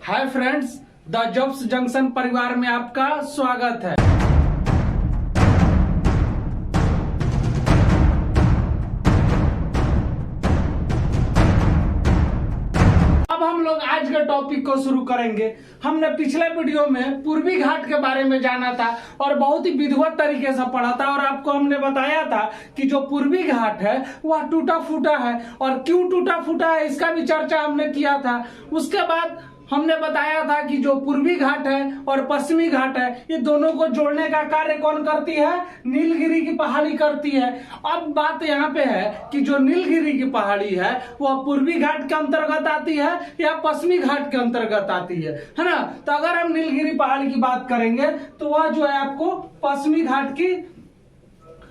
Hi friends, the jobs junction परिवार में आपका स्वागत है। अब हम लोग आज के टॉपिक को शुरू करेंगे। हमने पिछले वीडियो में पूर्वी घाट के बारे में जाना था और बहुत ही विधिवत तरीके से पढ़ा था और आपको हमने बताया था कि जो पूर्वी घाट है वह टूटा फूटा है और क्यों टूटा फूटा है इसका भी चर्चा हमने किया था। उसके बाद हमने बताया था कि जो पूर्वी घाट है और पश्चिमी घाट है ये दोनों को जोड़ने का कार्य कौन करती है? नीलगिरी की पहाड़ी करती है। अब बात यहाँ पे है कि जो नीलगिरी की पहाड़ी है वह पूर्वी घाट के अंतर्गत आती है या पश्चिमी घाट के अंतर्गत आती है ना। तो अगर हम नीलगिरी पहाड़ी की बात करेंगे तो वह जो है आपको पश्चिमी घाट की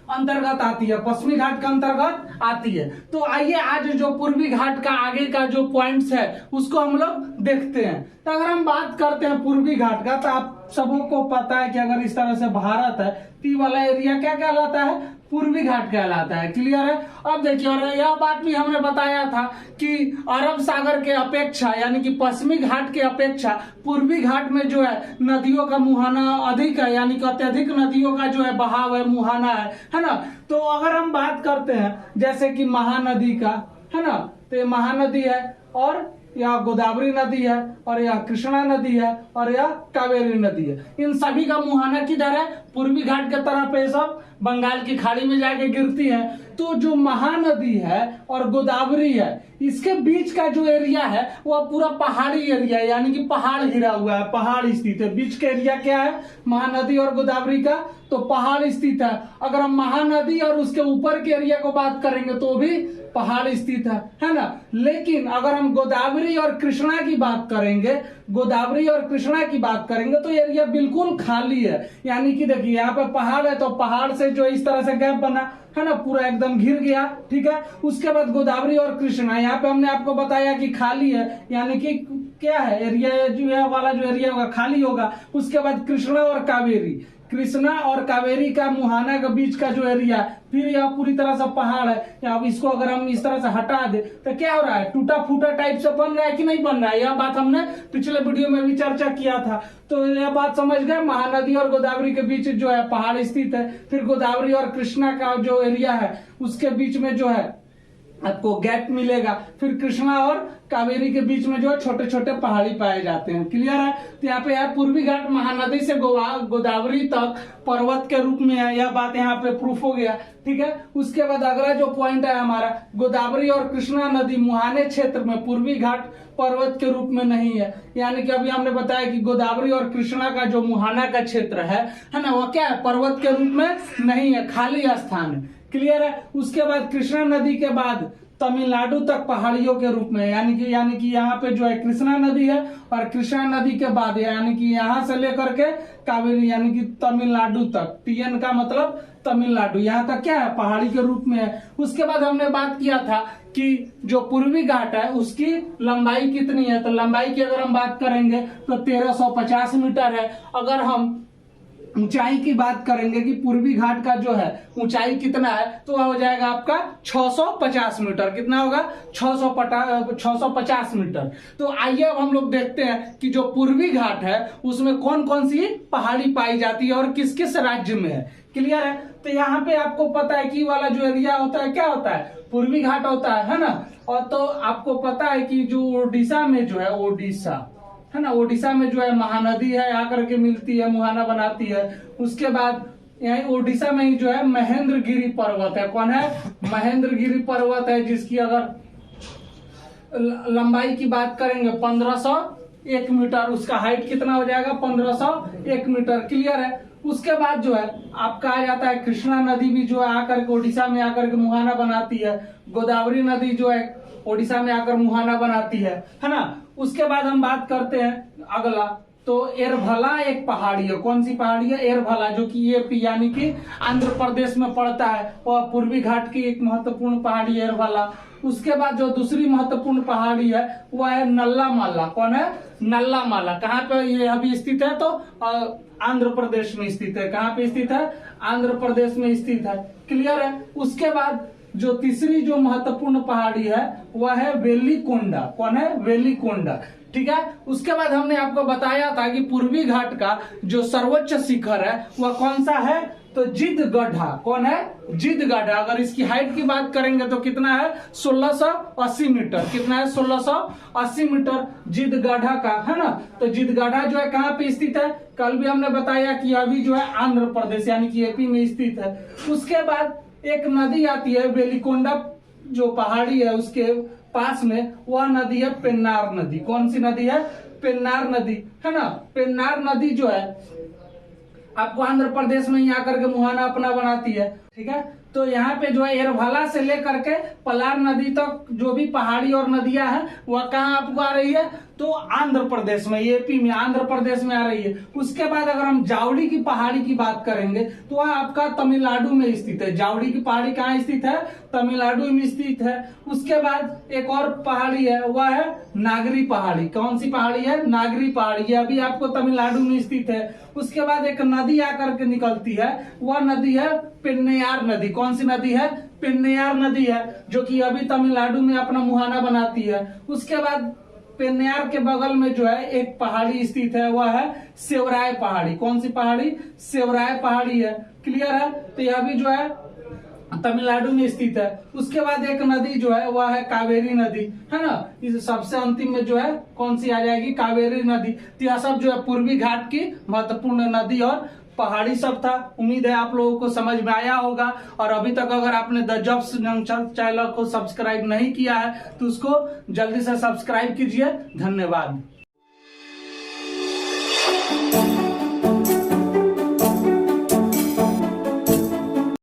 अंतर्गत आती है, पश्चिमी घाट के अंतर्गत आती है। तो आइए आज जो पूर्वी घाट का आगे का जो पॉइंट्स है उसको हम लोग देखते हैं। तो अगर हम बात करते हैं पूर्वी घाट का तो आप सबको पता है कि अगर इस तरह से भारत है तो ये वाला एरिया क्या कहलाता है? पूर्वी घाट कहलाता है। क्लियर है? अब देखिए, और यह बात भी हमने बताया था कि अरब सागर के अपेक्षा यानी कि पश्चिमी घाट के अपेक्षा पूर्वी घाट में जो है नदियों का मुहाना अधिक है, यानी कि अत्यधिक नदियों का जो है बहाव है, मुहाना है ना। तो अगर हम बात करते हैं जैसे कि महानदी का, है ना, तो ये महानदी है और यह गोदावरी नदी है और यह कृष्णा नदी है और यह कावेरी नदी है। इन सभी का मुहाना किधर है? पूर्वी घाट के तरफ पे सब बंगाल की खाड़ी में जाके गिरती है। तो जो महानदी है और गोदावरी है इसके बीच का जो एरिया है वह पूरा पहाड़ी एरिया है, यानी कि पहाड़ घिरा हुआ है, पहाड़ स्थित है। बीच का एरिया क्या है? महानदी और गोदावरी का, तो पहाड़ स्थित है। अगर हम महानदी और उसके ऊपर के एरिया को बात करेंगे तो भी पहाड़ स्थित है ना। लेकिन अगर हम गोदावरी और कृष्णा की बात करेंगे, गोदावरी और कृष्णा की बात करेंगे तो एरिया बिल्कुल खाली है। यानी कि देखिए यहाँ पे पहाड़ है तो पहाड़ से जो इस तरह से गैप बना है ना, पूरा एकदम घिर गया। ठीक है, उसके बाद गोदावरी और कृष्णा यहाँ पे हमने आपको बताया कि खाली है, यानी कि क्या है, एरिया जो है वाला जो एरिया होगा खाली होगा। उसके बाद कृष्णा और कावेरी, कृष्णा और कावेरी का मुहाना के बीच का जो एरिया, फिर यह पूरी तरह से पहाड़ है। अब इसको अगर हम इस तरह से हटा दे तो क्या हो रहा है? टूटा फूटा टाइप से बन रहा है कि नहीं बन रहा है? यह बात हमने पिछले वीडियो में भी चर्चा किया था। तो यह बात समझ गए, महानदी और गोदावरी के बीच जो है पहाड़ स्थित है। फिर गोदावरी और कृष्णा का जो एरिया है उसके बीच में जो है आपको गैप मिलेगा। फिर कृष्णा और कावेरी के बीच में जो है छोटे छोटे पहाड़ी पाए जाते हैं। क्लियर है? तो यहाँ पे यार पूर्वी घाट महानदी से गोदावरी तक पर्वत के रूप में है, यह बात यहाँ पे प्रूफ हो गया। ठीक है, उसके बाद अगला जो पॉइंट है हमारा, गोदावरी और कृष्णा नदी मुहाने क्षेत्र में पूर्वी घाट पर्वत के रूप में नहीं है। यानी कि अभी हमने बताया कि गोदावरी और कृष्णा का जो मुहाना का क्षेत्र है ना, वो क्या है? पर्वत के रूप में नहीं है, खाली स्थान है। क्लियर है? उसके बाद कृष्णा नदी के बाद तमिलनाडु तक पहाड़ियों के रूप में, यानी कि यहाँ पे जो है कृष्णा नदी है और कृष्णा नदी के बाद यानी कि यहाँ से लेकर के कावेरी यानी कि तमिलनाडु तक, टीएन का मतलब तमिलनाडु, यहाँ तक क्या है? पहाड़ी के रूप में है। उसके बाद हमने बात किया था कि जो पूर्वी घाट है उसकी लंबाई कितनी है। तो लंबाई की अगर हम बात करेंगे तो 1350 मीटर है। अगर हम ऊंचाई की बात करेंगे कि पूर्वी घाट का जो है ऊंचाई कितना है तो वह हो जाएगा आपका 650 मीटर। कितना होगा? 650 मीटर। तो आइए अब हम लोग देखते हैं कि जो पूर्वी घाट है उसमें कौन कौन सी पहाड़ी पाई जाती है और किस किस राज्य में है। क्लियर है? तो यहाँ पे आपको पता है कि वाला जो एरिया होता है क्या होता है? पूर्वी घाट होता है ना। और तो आपको पता है कि जो ओडिशा में जो है, ओडिशा है ना, ओडिशा में जो है महानदी है, आकर के मिलती है, मुहाना बनाती है। उसके बाद यही ओडिशा में ही जो है महेंद्रगिरी पर्वत है। कौन है? महेंद्रगिरी पर्वत है, जिसकी अगर लंबाई की बात करेंगे 1501 मीटर, उसका हाइट कितना हो जाएगा? 1501 मीटर। क्लियर है? उसके बाद जो है आपका आ जाता है कृष्णा नदी भी जो है आकर के ओडिशा में आकर के मुहाना बनाती है। गोदावरी नदी जो है ओडिशा में आकर मुहाना बनाती है ना। उसके बाद हम बात करते हैं अगला, तो एरभला एक पहाड़ी है। कौन सी पहाड़ी है? एरभला, जो कि ये यानी कि आंध्र प्रदेश में पड़ता है। वह पूर्वी घाट की एक महत्वपूर्ण पहाड़ी है एरभला। उसके बाद जो दूसरी महत्वपूर्ण पहाड़ी है वह है नल्लामाला। कौन है? नल्लामाला। कहाँ पे ये अभी स्थित है? तो आंध्र प्रदेश में स्थित है। कहाँ पे स्थित है? आंध्र प्रदेश में स्थित है। क्लियर है? उसके बाद जो तीसरी जो महत्वपूर्ण पहाड़ी है वह है वेलिकोंडा। कौन है? वेलिकोंडा। ठीक है। उसके बाद हमने आपको बताया था कि पूर्वी घाट का जो सर्वोच्च शिखर है वह कौन सा है, तो जिदगढ़ा। कौन है, जिदगढ़ा। अगर इसकी हाइट की बात करेंगे तो कितना है, 1680 मीटर। कितना है, 1680 मीटर जिदगढ़ा का, है ना। तो जिदगढ़ा जो है कहाँ पे स्थित है, कल भी हमने बताया कि अभी जो है आंध्र प्रदेश यानी कि एपी में स्थित है। उसके बाद एक नदी आती है वेलिकोंडा जो पहाड़ी है उसके पास में, वह नदी है पेन्नार नदी। कौन सी नदी है, पेन्नार नदी, है ना। पेन्नार नदी जो है आपको आंध्र प्रदेश में ही आकर के मुहाना अपना बनाती है, ठीक है। तो यहाँ पे जो है एरभाला से लेकर के पलार नदी तक जो भी पहाड़ी और नदियां हैं वह कहाँ आपको आ रही है, तो आंध्र प्रदेश में, एपी में, आंध्र प्रदेश में आ रही है। उसके बाद अगर हम जावड़ी की पहाड़ी की बात करेंगे तो वह आपका तमिलनाडु में स्थित है। जावड़ी की पहाड़ी कहाँ स्थित है, तमिलनाडु में स्थित है। उसके बाद एक और पहाड़ी है, वह है नागरी पहाड़ी। कौन सी पहाड़ी है, नागरी पहाड़ी, यह भी आपको तमिलनाडु में स्थित है। उसके बाद एक नदी आकर के निकलती है, वह नदी है पेन्नयार नदी। कौन सी नदी है, पेन्नयार नदी है, जो कि अभी तमिलनाडु में अपना मुहाना बनाती है। उसके बाद पेन्नयार के बगल में जो है एक पहाड़ी स्थित है, वह है सेवराय पहाड़ी। कौन सी पहाड़ी, सेवराय पहाड़ी है। क्लियर है। तो यह भी जो है तमिलनाडु में स्थित है। उसके बाद एक नदी जो है वह है कावेरी नदी, है ना। इस सबसे अंतिम में जो है कौन सी आ जाएगी, कावेरी नदी। तो यह सब जो है पूर्वी घाट की महत्वपूर्ण नदी और पहाड़ी सब था। उम्मीद है आप लोगों को समझ में आया होगा। और अभी तक अगर आपने द जॉब्स जंक्शन चैनल को सब्सक्राइब नहीं किया है तो उसको जल्दी से सब्सक्राइब कीजिए। धन्यवाद।